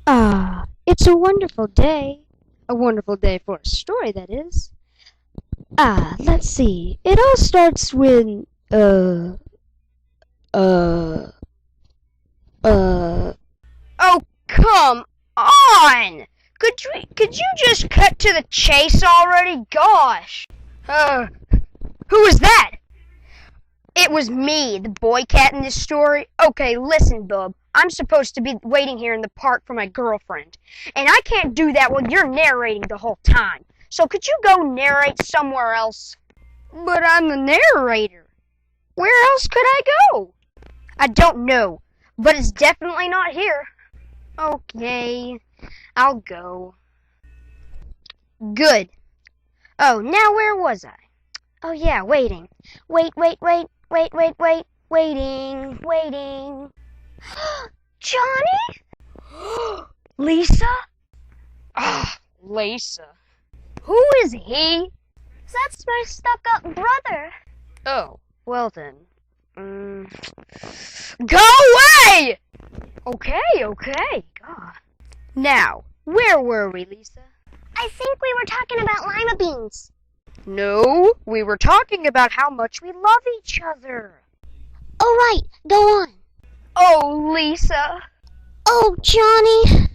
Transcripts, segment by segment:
It's a wonderful day. A wonderful day for a story, that is. Let's see. It all starts when, uh, uh... Oh, come on! Could you just cut to the chase already? Gosh! Who was that? It was me, the boy cat in this story. Okay, listen, bub. I'm supposed to be waiting here in the park for my girlfriend. And I can't do that while you're narrating the whole time. So could you go narrate somewhere else? But I'm the narrator. Where else could I go? I don't know, but it's definitely not here. Okay, I'll go. Good. Oh, now where was I? Oh yeah, waiting. Waiting. Johnny? Lisa? Ah, Lisa. Who is he? That's my stuck-up brother. Oh, well then. Go away! Okay. God. Now, where were we, Lisa? I think we were talking about lima beans. No, we were talking about how much we love each other. Oh, right. Go on. Oh, Lisa. Oh, Johnny.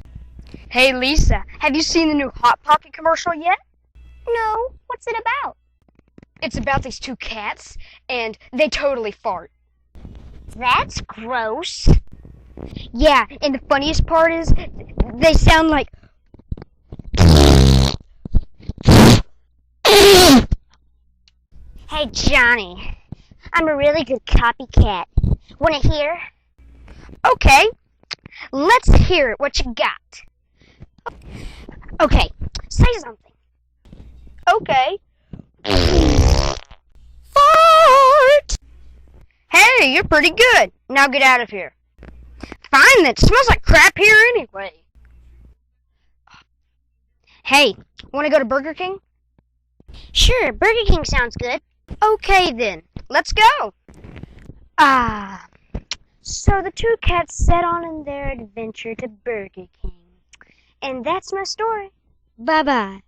Hey, Lisa, have you seen the new Hot Pocket commercial yet? No. What's it about? It's about these two cats, and they totally fart. That's gross. Yeah, and the funniest part is, they sound like... Hey, Johnny. I'm a really good copycat. Wanna hear? Okay, let's hear it. What you got? Okay, say something. Okay. Fart! Hey, you're pretty good. Now get out of here. Fine, then. It smells like crap here anyway. Hey, want to go to Burger King? Sure, Burger King sounds good. Okay, then. Let's go. So the two cats set on in their adventure to Burger King. And that's my story. Bye-bye.